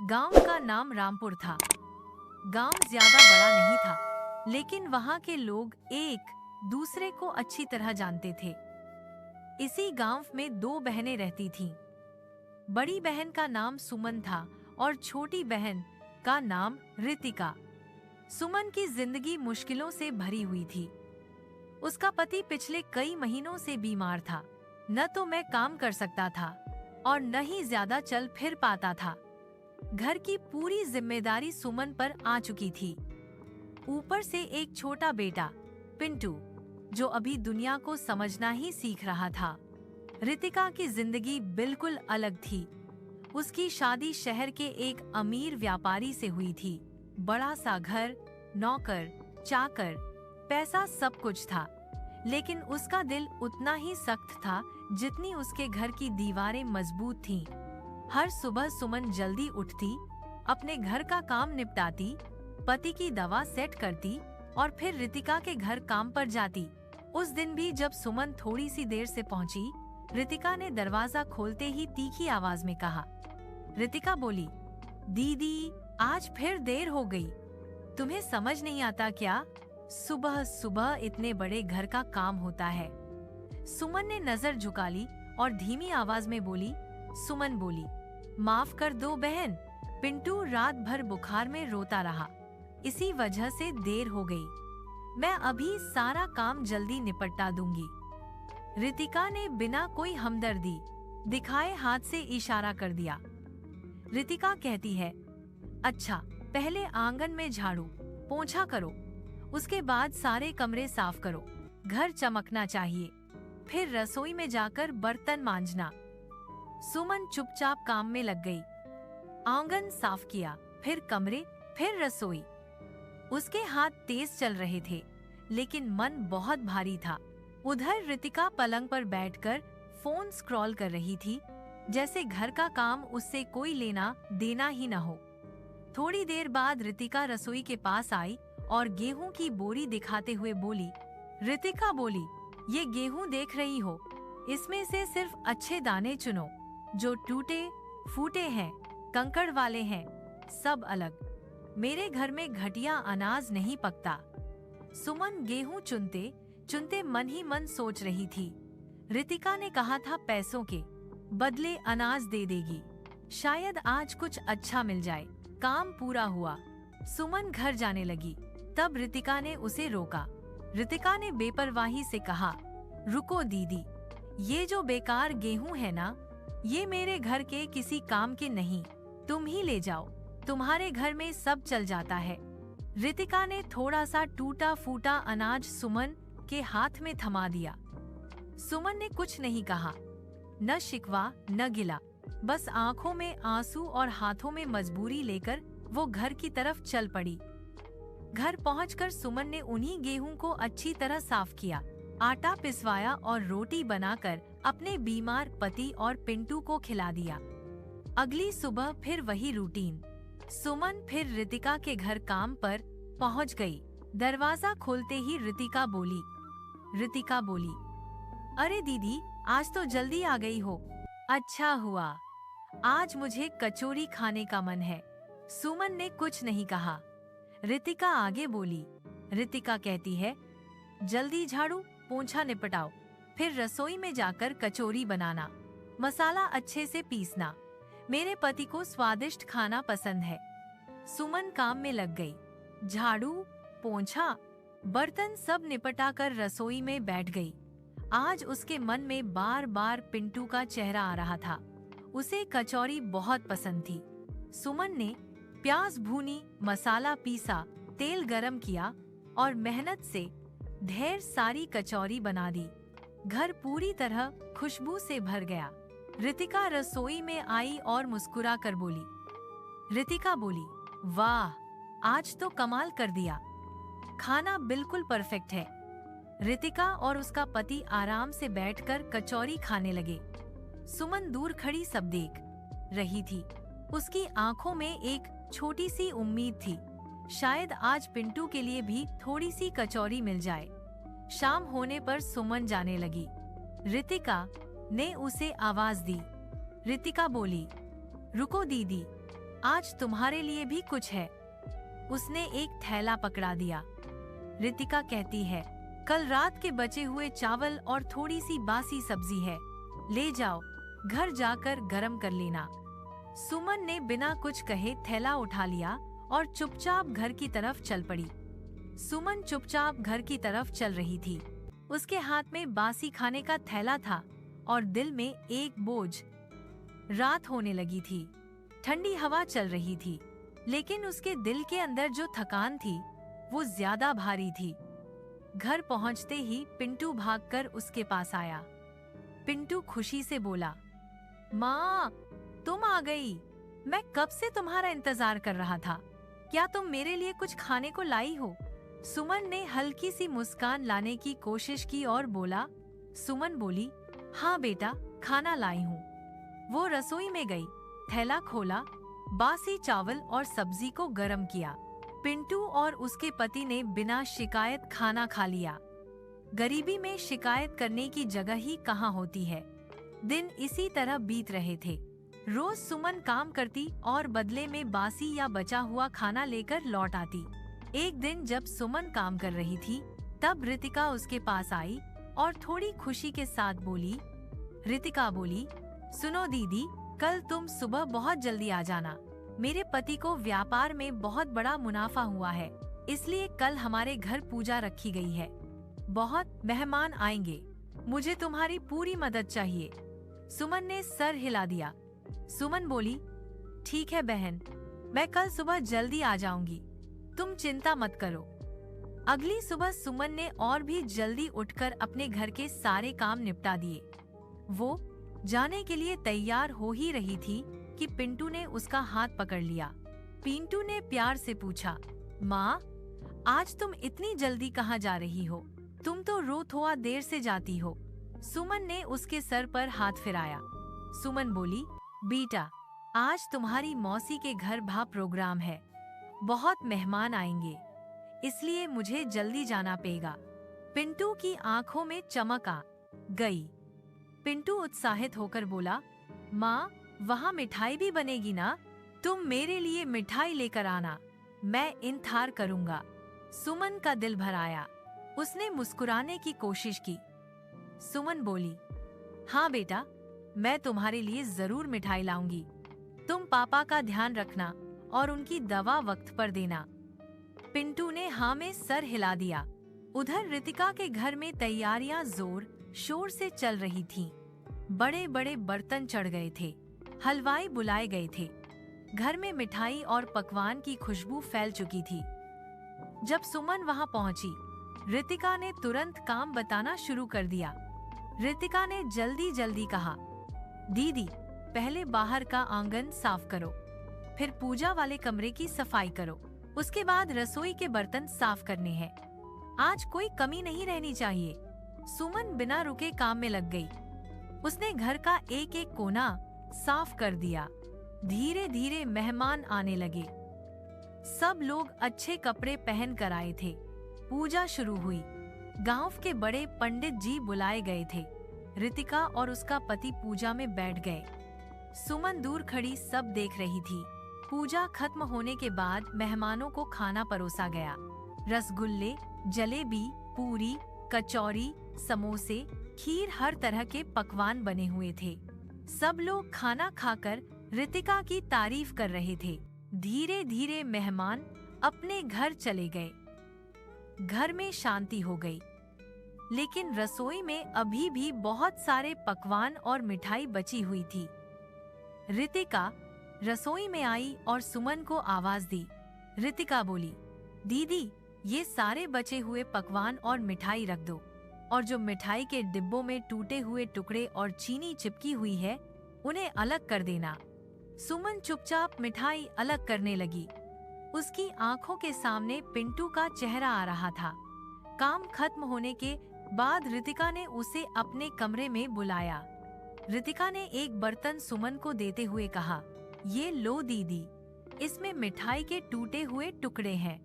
गांव का नाम रामपुर था। गांव ज्यादा बड़ा नहीं था, लेकिन वहां के लोग एक दूसरे को अच्छी तरह जानते थे। इसी गांव में दो बहनें रहती थीं। बड़ी बहन का नाम सुमन था और छोटी बहन का नाम रितिका। सुमन की जिंदगी मुश्किलों से भरी हुई थी। उसका पति पिछले कई महीनों से बीमार था। न तो मैं काम कर सकता था और न ही ज्यादा चल फिर पाता था। घर की पूरी जिम्मेदारी सुमन पर आ चुकी थी। ऊपर से एक छोटा बेटा पिंटू, जो अभी दुनिया को समझना ही सीख रहा था। रितिका की जिंदगी बिल्कुल अलग थी। उसकी शादी शहर के एक अमीर व्यापारी से हुई थी। बड़ा सा घर, नौकर, चाकर, पैसा सब कुछ था, लेकिन उसका दिल उतना ही सख्त था जितनी उसके घर की दीवारें मजबूत थीं। हर सुबह सुमन जल्दी उठती, अपने घर का काम निपटाती, पति की दवा सेट करती और फिर रितिका के घर काम पर जाती। उस दिन भी जब सुमन थोड़ी सी देर से पहुंची, रितिका ने दरवाजा खोलते ही तीखी आवाज में कहा। रितिका बोली, दीदी आज फिर देर हो गई। तुम्हें समझ नहीं आता क्या? सुबह सुबह इतने बड़े घर का काम होता है। सुमन ने नजर झुका ली और धीमी आवाज में बोली। सुमन बोली, माफ कर दो बहन, पिंटू रात भर बुखार में रोता रहा, इसी वजह से देर हो गई। मैं अभी सारा काम जल्दी निपटा दूंगी। रितिका ने बिना कोई हमदर्दी दिखाए हाथ से इशारा कर दिया। रितिका कहती है, अच्छा पहले आंगन में झाड़ू पोंछा करो, उसके बाद सारे कमरे साफ करो, घर चमकना चाहिए, फिर रसोई में जाकर बर्तन मांजना। सुमन चुपचाप काम में लग गई। आंगन साफ किया, फिर कमरे, फिर रसोई। उसके हाथ तेज चल रहे थे, लेकिन मन बहुत भारी था। उधर रितिका पलंग पर बैठकर फोन स्क्रॉल कर रही थी, जैसे घर का काम उससे कोई लेना देना ही न हो। थोड़ी देर बाद रितिका रसोई के पास आई और गेहूं की बोरी दिखाते हुए बोली। रितिका बोली, ये गेहूं देख रही हो, इसमें से सिर्फ अच्छे दाने चुनो, जो टूटे फूटे हैं, कंकड़ वाले हैं, सब अलग। मेरे घर में घटिया अनाज नहीं पकता। सुमन गेहूं चुनते चुनते मन ही मन सोच रही थी। रितिका ने कहा था पैसों के बदले अनाज दे देगी, शायद आज कुछ अच्छा मिल जाए। काम पूरा हुआ, सुमन घर जाने लगी, तब रितिका ने उसे रोका। रितिका ने बेपरवाही से कहा, रुको दीदी, ये जो बेकार गेहूं है ना, ये मेरे घर के किसी काम के नहीं, तुम ही ले जाओ, तुम्हारे घर में सब चल जाता है। रितिका ने थोड़ा सा टूटा फूटा अनाज सुमन के हाथ में थमा दिया। सुमन ने कुछ नहीं कहा, न शिकवा न गिला, बस आंखों में आंसू और हाथों में मजबूरी लेकर वो घर की तरफ चल पड़ी। घर पहुंचकर सुमन ने उन्हीं गेहूं को अच्छी तरह साफ किया, आटा पिसवाया और रोटी बनाकर अपने बीमार पति और पिंटू को खिला दिया। अगली सुबह फिर वही रूटीन। सुमन फिर रितिका के घर काम पर पहुंच गई। दरवाजा खोलते ही रितिका बोली, अरे दीदी आज तो जल्दी आ गई हो। अच्छा हुआ, आज मुझे कचौरी खाने का मन है। सुमन ने कुछ नहीं कहा। रितिका आगे बोली। रितिका कहती है, जल्दी झाड़ू पोंछा निपटाओ, फिर रसोई में जाकर कचौरी बनाना, मसाला अच्छे से पीसना, मेरे पति को स्वादिष्ट खाना पसंद है। सुमन काम में लग गई। झाड़ू पोंछा बर्तन सब निपटा कर रसोई में बैठ गई। आज उसके मन में बार बार पिंटू का चेहरा आ रहा था। उसे कचौरी बहुत पसंद थी। सुमन ने प्याज भूनी, मसाला पीसा, तेल गरम किया और मेहनत से ढेर सारी कचौरी बना दी। घर पूरी तरह खुशबू से भर गया। रितिका रसोई में आई और मुस्कुरा कर बोली। रितिका बोली, वाह आज तो कमाल कर दिया, खाना बिल्कुल परफेक्ट है। रितिका और उसका पति आराम से बैठकर कचौरी खाने लगे। सुमन दूर खड़ी सब देख रही थी। उसकी आंखों में एक छोटी सी उम्मीद थी, शायद आज पिंटू के लिए भी थोड़ी सी कचौरी मिल जाए। शाम होने पर सुमन जाने लगी। रितिका ने उसे आवाज दी। रितिका बोली, रुको दीदी, आज तुम्हारे लिए भी कुछ है। उसने एक थैला पकड़ा दिया। रितिका कहती है, कल रात के बचे हुए चावल और थोड़ी सी बासी सब्जी है, ले जाओ, घर जाकर गरम कर लेना। सुमन ने बिना कुछ कहे थैला उठा लिया और चुपचाप घर की तरफ चल पड़ी। सुमन चुपचाप घर की तरफ चल रही थी। उसके हाथ में बासी खाने का थैला था और दिल में एक बोझ। रात होने लगी थी, ठंडी हवा चल रही थी, लेकिन उसके दिल के अंदर जो थकान थी वो ज्यादा भारी थी। घर पहुंचते ही पिंटू भागकर उसके पास आया। पिंटू खुशी से बोला, माँ, तुम आ गई। मैं कब से तुम्हारा इंतजार कर रहा था। क्या तुम मेरे लिए कुछ खाने को लाई हो? सुमन ने हल्की सी मुस्कान लाने की कोशिश की और बोला। सुमन बोली, हाँ बेटा, खाना लाई हूँ। वो रसोई में गई, थैला खोला, बासी चावल और सब्जी को गरम किया। पिंटू और उसके पति ने बिना शिकायत खाना खा लिया। गरीबी में शिकायत करने की जगह ही कहाँ होती है। दिन इसी तरह बीत रहे थे। रोज सुमन काम करती और बदले में बासी या बचा हुआ खाना लेकर लौट आती। एक दिन जब सुमन काम कर रही थी, तब रितिका उसके पास आई और थोड़ी खुशी के साथ बोली। रितिका बोली, सुनो दीदी, कल तुम सुबह बहुत जल्दी आ जाना। मेरे पति को व्यापार में बहुत बड़ा मुनाफा हुआ है, इसलिए कल हमारे घर पूजा रखी गई है। बहुत मेहमान आएंगे, मुझे तुम्हारी पूरी मदद चाहिए। सुमन ने सर हिला दिया। सुमन बोली, ठीक है बहन, मैं कल सुबह जल्दी आ जाऊंगी, तुम चिंता मत करो। अगली सुबह सुमन ने और भी जल्दी उठकर अपने घर के सारे काम निपटा दिए। वो जाने के लिए तैयार हो ही रही थी कि पिंटू ने उसका हाथ पकड़ लिया। पिंटू ने प्यार से पूछा, माँ, आज तुम इतनी जल्दी कहाँ जा रही हो? तुम तो रोज थोड़ा देर से जाती हो। सुमन ने उसके सर पर हाथ फिराया। सुमन बोली, बेटा, आज तुम्हारी मौसी के घर भा प्रोग्राम है, बहुत मेहमान आएंगे, इसलिए मुझे जल्दी जाना पड़ेगा। पिंटू की आंखों में चमक आ गई। पिंटू उत्साहित होकर बोला, माँ, वहाँ मिठाई भी बनेगी ना? तुम मेरे लिए मिठाई लेकर आना, मैं इंतजार करूँगा। सुमन का दिल भर आया। उसने मुस्कुराने की कोशिश की। सुमन बोली, हाँ बेटा, मैं तुम्हारे लिए जरूर मिठाई लाऊंगी। तुम पापा का ध्यान रखना और उनकी दवा वक्त पर देना। पिंटू ने हाँ में सर हिला दिया। उधर रितिका के घर में तैयारियां जोर शोर से चल रही थीं। बड़े बड़े बर्तन चढ़ गए थे, हलवाई बुलाए गए थे। घर में मिठाई और पकवान की खुशबू फैल चुकी थी। जब सुमन वहां पहुंची, रितिका ने तुरंत काम बताना शुरू कर दिया। रितिका ने जल्दी जल्दी कहा, दीदी, पहले बाहर का आंगन साफ करो, फिर पूजा वाले कमरे की सफाई करो, उसके बाद रसोई के बर्तन साफ करने हैं। आज कोई कमी नहीं रहनी चाहिए। सुमन बिना रुके काम में लग गई। उसने घर का एक एक कोना साफ कर दिया। धीरे धीरे मेहमान आने लगे। सब लोग अच्छे कपड़े पहन कर आए थे। पूजा शुरू हुई। गांव के बड़े पंडित जी बुलाए गए थे। रितिका और उसका पति पूजा में बैठ गए। सुमन दूर खड़ी सब देख रही थी। पूजा खत्म होने के बाद मेहमानों को खाना परोसा गया। रसगुल्ले, जलेबी, पूरी, कचौरी, समोसे, खीर, हर तरह के पकवान बने हुए थे। सब लोग खाना खाकर रितिका की तारीफ कर रहे थे। धीरे धीरे मेहमान अपने घर चले गए। घर में शांति हो गई, लेकिन रसोई में अभी भी बहुत सारे पकवान और मिठाई बची हुई थी। रितिका रसोई में आई और सुमन को आवाज दी। रितिका बोली, दीदी, ये सारे बचे हुए पकवान और मिठाई रख दो, और जो मिठाई के डिब्बों में टूटे हुए टुकड़े और चीनी चिपकी हुई है, उन्हें अलग कर देना। सुमन चुपचाप मिठाई अलग करने लगी। उसकी आंखों के सामने पिंटू का चेहरा आ रहा था। काम खत्म होने के बाद रितिका ने उसे अपने कमरे में बुलाया। रितिका ने एक बर्तन सुमन को देते हुए कहा, ये लो दीदी, इसमें मिठाई के टूटे हुए टुकड़े हैं,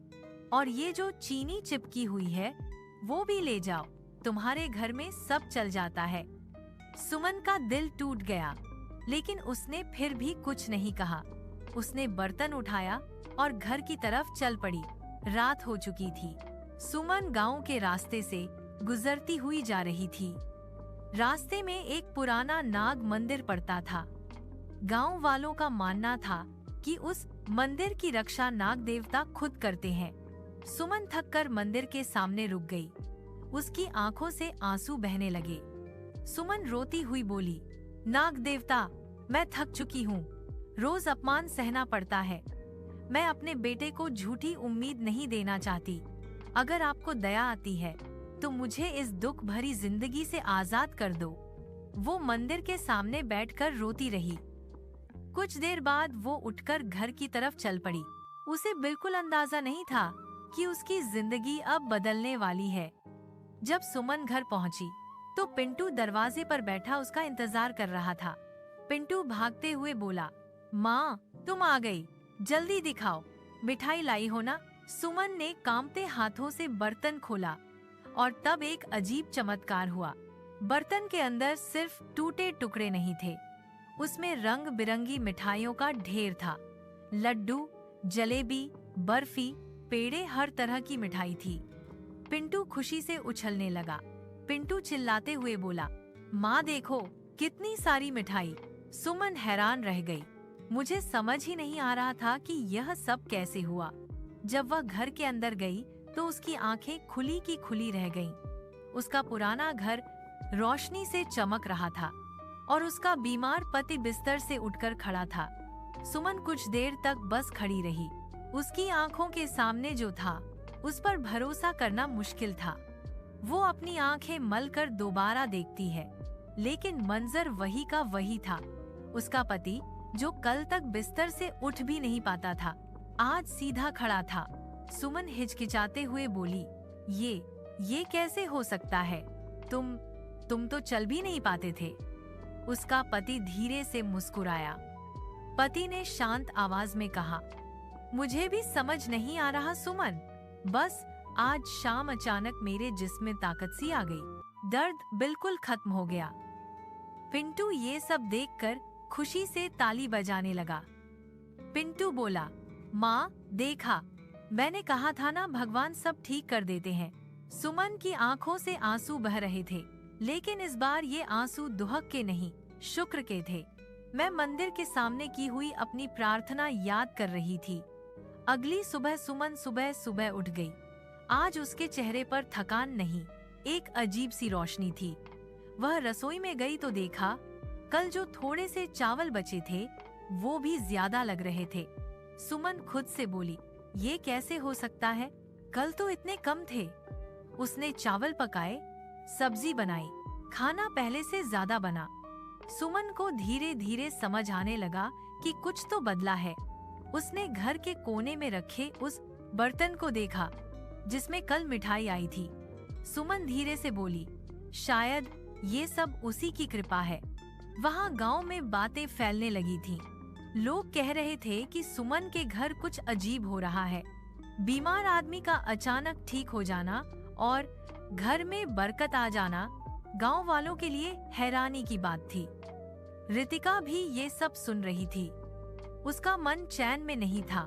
और ये जो चीनी चिपकी हुई है वो भी ले जाओ, तुम्हारे घर में सब चल जाता है। सुमन का दिल टूट गया, लेकिन उसने फिर भी कुछ नहीं कहा। उसने बर्तन उठाया और घर की तरफ चल पड़ी। रात हो चुकी थी। सुमन गांव के रास्ते से गुजरती हुई जा रही थी। रास्ते में एक पुराना नाग मंदिर पड़ता था। गांव वालों का मानना था कि उस मंदिर की रक्षा नाग देवता खुद करते हैं। सुमन थककर मंदिर के सामने रुक गई। उसकी आंखों से आंसू बहने लगे। सुमन रोती हुई बोली, नाग देवता, मैं थक चुकी हूँ। रोज अपमान सहना पड़ता है। मैं अपने बेटे को झूठी उम्मीद नहीं देना चाहती। अगर आपको दया आती है तो मुझे इस दुख भरी जिंदगी से आजाद कर दो। वो मंदिर के सामने बैठकर रोती रही। कुछ देर बाद वो उठकर घर की तरफ चल पड़ी। उसे बिल्कुल अंदाजा नहीं था कि उसकी जिंदगी अब बदलने वाली है। जब सुमन घर पहुंची तो पिंटू दरवाजे पर बैठा उसका इंतजार कर रहा था। पिंटू भागते हुए बोला, माँ, तुम आ गई, जल्दी दिखाओ, मिठाई लाई हो ना? सुमन ने कांपते हाथों से बर्तन खोला और तब एक अजीब चमत्कार हुआ। बर्तन के अंदर सिर्फ टूटे टुकड़े नहीं थे, उसमें रंग बिरंगी मिठाइयों का ढेर था। लड्डू, जलेबी, बर्फी, पेड़े, हर तरह की मिठाई थी। पिंटू खुशी से उछलने लगा। पिंटू चिल्लाते हुए बोला, माँ देखो, कितनी सारी मिठाई। सुमन हैरान रह गई। मुझे समझ ही नहीं आ रहा था कि यह सब कैसे हुआ। जब वह घर के अंदर गई तो उसकी आंखें खुली की खुली रह गईं। उसका पुराना घर रोशनी से चमक रहा था और उसका बीमार पति बिस्तर से उठकर खड़ा था। सुमन कुछ देर तक बस खड़ी रही। उसकी आंखों के सामने जो था उस पर भरोसा करना मुश्किल था। वो अपनी आंखें मलकर दोबारा देखती है, लेकिन मंजर वही का वही था। उसका पति, जो कल तक बिस्तर से उठ भी नहीं पाता था, आज सीधा खड़ा था। सुमन हिचकिचाते हुए बोली, ये कैसे हो सकता है? तुम तो चल भी नहीं पाते थे। उसका पति धीरे से मुस्कुराया। पति ने शांत आवाज में कहा, मुझे भी समझ नहीं आ रहा सुमन, बस आज शाम अचानक मेरे जिस्म में ताकत सी आ गई। दर्द बिल्कुल खत्म हो गया। पिंटू ये सब देखकर खुशी से ताली बजाने लगा। पिंटू बोला, माँ देखा, मैंने कहा था ना, भगवान सब ठीक कर देते हैं। सुमन की आंखों से आंसू बह रहे थे, लेकिन इस बार ये आंसू दुहक के नहीं, शुक्र के थे। मैं मंदिर के सामने की हुई अपनी प्रार्थना याद कर रही थी। अगली सुबह सुमन सुबह सुबह उठ गई। आज उसके चेहरे पर थकान नहीं, एक अजीब सी रोशनी थी। वह रसोई में गई तो देखा, कल जो थोड़े से चावल बचे थे वो भी ज्यादा लग रहे थे। सुमन खुद से बोली, ये कैसे हो सकता है? कल तो इतने कम थे। उसने चावल पकाए, सब्जी बनाई, खाना पहले से ज्यादा बना। सुमन को धीरे धीरे समझ आने लगा कि कुछ तो बदला है। उसने घर के कोने में रखे उस बर्तन को देखा जिसमें कल मिठाई आई थी। सुमन धीरे से बोली, शायद ये सब उसी की कृपा है। वहाँ गांव में बातें फैलने लगी थीं। लोग कह रहे थे कि सुमन के घर कुछ अजीब हो रहा है। बीमार आदमी का अचानक ठीक हो जाना और घर में बरकत आ जाना गांव वालों के लिए हैरानी की बात थी। रितिका भी ये सब सुन रही थी। उसका मन चैन में नहीं था।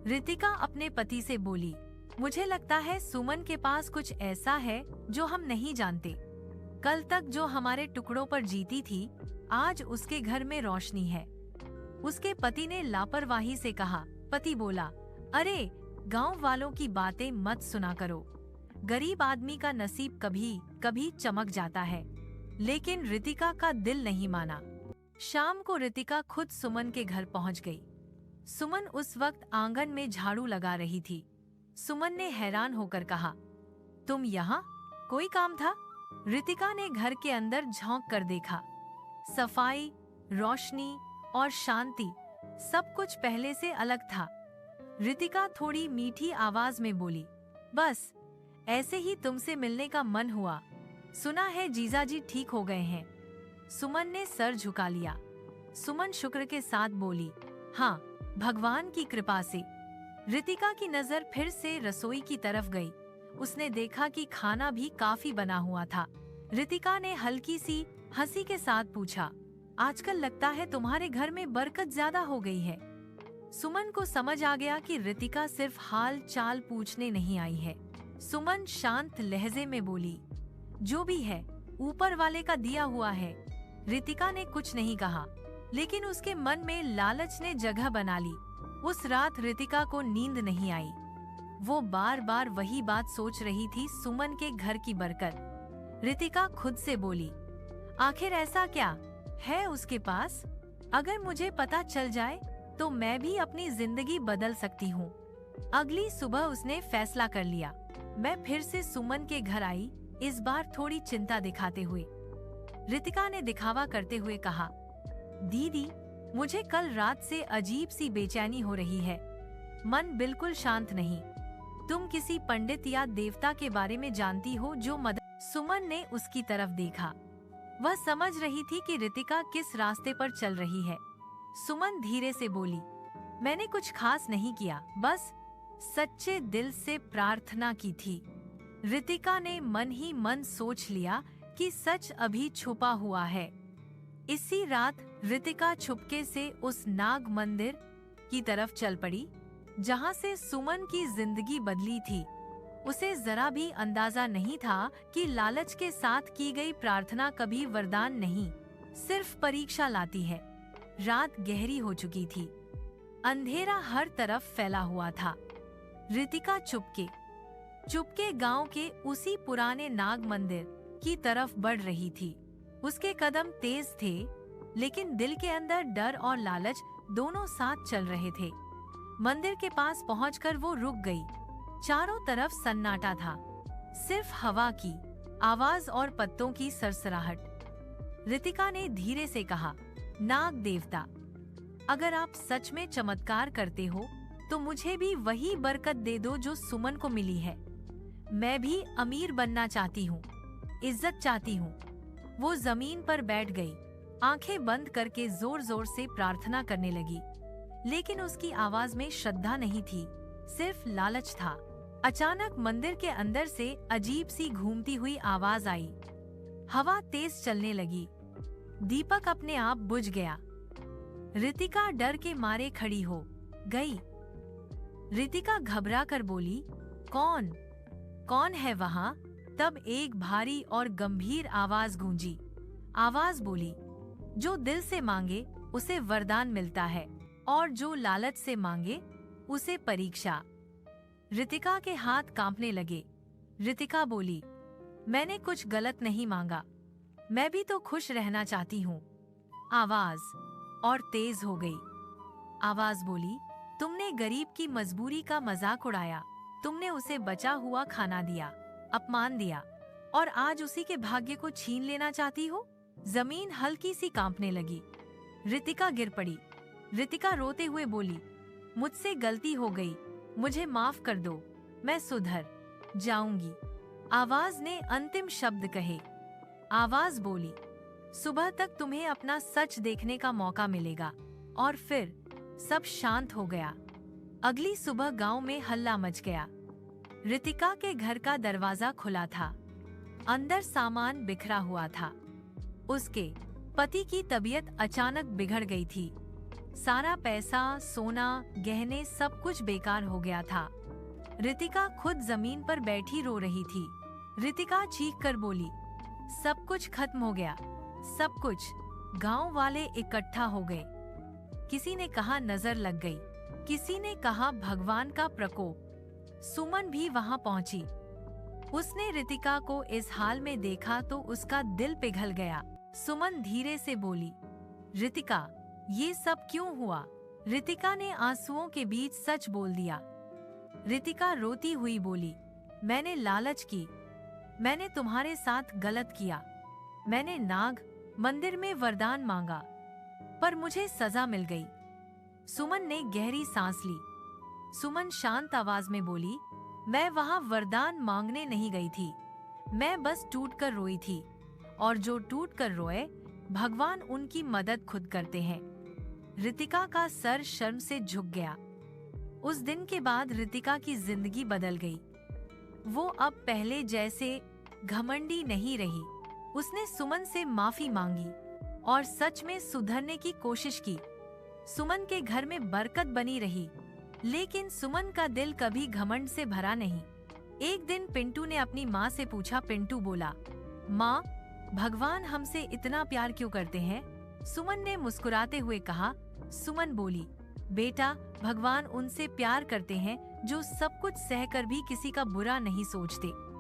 रितिका अपने पति से बोली, मुझे लगता है सुमन के पास कुछ ऐसा है जो हम नहीं जानते। कल तक जो हमारे टुकड़ों पर जीती थी, आज उसके घर में रोशनी है। उसके पति ने लापरवाही से कहा। पति बोला, अरे गांव वालों की बातें मत सुना करो। गरीब आदमी का नसीब कभी कभी चमक जाता है। लेकिन रितिका का दिल नहीं माना। शाम को रितिका खुद सुमन के घर पहुंच गई। सुमन उस वक्त आंगन में झाड़ू लगा रही थी। सुमन ने हैरान होकर कहा, तुम यहाँ? कोई काम था? रितिका ने घर के अंदर झांक कर देखा। सफाई, रोशनी और शांति, सब कुछ पहले से अलग था। रितिका थोड़ी मीठी आवाज में बोली, बस ऐसे ही तुमसे मिलने का मन हुआ। सुना है जीजाजी ठीक हो गए हैं। सुमन ने सर झुका लिया। सुमन शुक्र के साथ बोली, हाँ, भगवान की कृपा से। रितिका की नजर फिर से रसोई की तरफ गई। उसने देखा कि खाना भी काफी बना हुआ था। रितिका ने हल्की सी हंसी के साथ पूछा, आजकल लगता है तुम्हारे घर में बरकत ज्यादा हो गई है। सुमन को समझ आ गया कि रितिका सिर्फ हाल चाल पूछने नहीं आई है। सुमन शांत लहजे में बोली, जो भी है ऊपर वाले का दिया हुआ है। रितिका ने कुछ नहीं कहा, लेकिन उसके मन में लालच ने जगह बना ली। उस रात रितिका को नींद नहीं आई। वो बार बार वही बात सोच रही थी, सुमन के घर की बरकत। रितिका खुद से बोली, आखिर ऐसा क्या है उसके पास? अगर मुझे पता चल जाए तो मैं भी अपनी जिंदगी बदल सकती हूँ। अगली सुबह उसने फैसला कर लिया। मैं फिर से सुमन के घर आई, इस बार थोड़ी चिंता दिखाते हुए। रितिका ने दिखावा करते हुए कहा, दीदी, मुझे कल रात से अजीब सी बेचैनी हो रही है। मन बिल्कुल शांत नहीं। तुम किसी पंडित या देवता के बारे में जानती हो जो मदद? सुमन ने उसकी तरफ देखा। वह समझ रही थी कि रितिका किस रास्ते पर चल रही है। सुमन धीरे से बोली, मैंने कुछ खास नहीं किया, बस सच्चे दिल से प्रार्थना की थी। रितिका ने मन ही मन सोच लिया कि सच अभी छुपा हुआ है। इसी रात रितिका चुपके से उस नाग मंदिर की तरफ चल पड़ी, जहां से सुमन की जिंदगी बदली थी। उसे जरा भी अंदाजा नहीं था कि लालच के साथ की गई प्रार्थना कभी वरदान नहीं, सिर्फ परीक्षा लाती है। रात गहरी हो चुकी थी। अंधेरा हर तरफ फैला हुआ था। रितिका चुपके गांव के उसी पुराने नाग मंदिर की तरफ बढ़ रही थी। उसके कदम तेज थे, लेकिन दिल के अंदर डर और लालच दोनों साथ चल रहे थे। मंदिर के पास पहुंचकर वो रुक गई। चारों तरफ सन्नाटा था, सिर्फ हवा की आवाज और पत्तों की सरसराहट। रितिका ने धीरे से कहा, नाग देवता, अगर आप सच में चमत्कार करते हो तो मुझे भी वही बरकत दे दो जो सुमन को मिली है। मैं भी अमीर बनना चाहती हूँ, इज्जत चाहती हूँ। वो जमीन पर बैठ गई, आंखें बंद करके जोर जोर से प्रार्थना करने लगी, लेकिन उसकी आवाज में श्रद्धा नहीं थी, सिर्फ लालच था। अचानक मंदिर के अंदर से अजीब सी घूमती हुई आवाज आई। हवा तेज चलने लगी। दीपक अपने आप बुझ गया। रितिका डर के मारे खड़ी हो गई। रितिका घबरा कर बोली, कौन है वहाँ? तब एक भारी और गंभीर आवाज गूंजी। आवाज बोली, जो दिल से मांगे उसे वरदान मिलता है, और जो लालच से मांगे उसे परीक्षा। रितिका के हाथ कांपने लगे। रितिका बोली, मैंने कुछ गलत नहीं मांगा, मैं भी तो खुश रहना चाहती हूँ। आवाज और तेज हो गई। आवाज बोली, तुमने गरीब की मजबूरी का मजाक उड़ाया, तुमने उसे बचा हुआ खाना दिया, अपमान दिया, और आज उसी के भाग्य को छीन लेना चाहती हो। जमीन हल्की सी कांपने लगी। रितिका गिर पड़ी। रितिका रोते हुए बोली, मुझसे गलती हो गई, मुझे माफ कर दो, मैं सुधर जाऊंगी। आवाज ने अंतिम शब्द कहे। आवाज बोली, सुबह तक तुम्हें अपना सच देखने का मौका मिलेगा। और फिर सब शांत हो गया। अगली सुबह गांव में हल्ला मच गया। रितिका के घर का दरवाजा खुला था। अंदर सामान बिखरा हुआ था। उसके पति की तबीयत अचानक बिगड़ गई थी। सारा पैसा, सोना, गहने सब कुछ बेकार हो गया था। रितिका खुद जमीन पर बैठी रो रही थी। रितिका चीख कर बोली, सब कुछ खत्म हो गया, सब कुछ। गांव वाले इकट्ठा हो गए। किसी ने कहा नजर लग गई, किसी ने कहा भगवान का प्रकोप। सुमन भी वहां पहुंची। उसने रितिका को इस हाल में देखा तो उसका दिल पिघल गया। सुमन धीरे से बोली, रितिका, ये सब क्यों हुआ? रितिका ने आंसुओं के बीच सच बोल दिया। रितिका रोती हुई बोली, मैंने लालच की, मैंने तुम्हारे साथ गलत किया, मैंने नाग मंदिर में वरदान मांगा, पर मुझे सजा मिल गई। सुमन ने गहरी सांस ली। सुमन शांत आवाज में बोली, मैं वहां वरदान मांगने नहीं गई थी, मैं बस टूट कर रोई थी, और जो टूट कर रोए भगवान उनकी मदद खुद करते हैं। रितिका का सर शर्म से झुक गया। उस दिन के बाद रितिका की जिंदगी बदल गई। वो अब पहले जैसे घमंडी नहीं रही। उसने सुमन से माफी मांगी और सच में सुधरने की कोशिश की। सुमन के घर में बरकत बनी रही। लेकिन सुमन का दिल कभी घमंड से भरा नहीं। एक दिन पिंटू ने अपनी माँ से पूछा। पिंटू बोला, माँ, भगवान हमसे इतना प्यार क्यों करते हैं? सुमन ने मुस्कुराते हुए कहा। सुमन बोली, बेटा, भगवान उनसे प्यार करते हैं जो सब कुछ सहकर भी किसी का बुरा नहीं सोचते।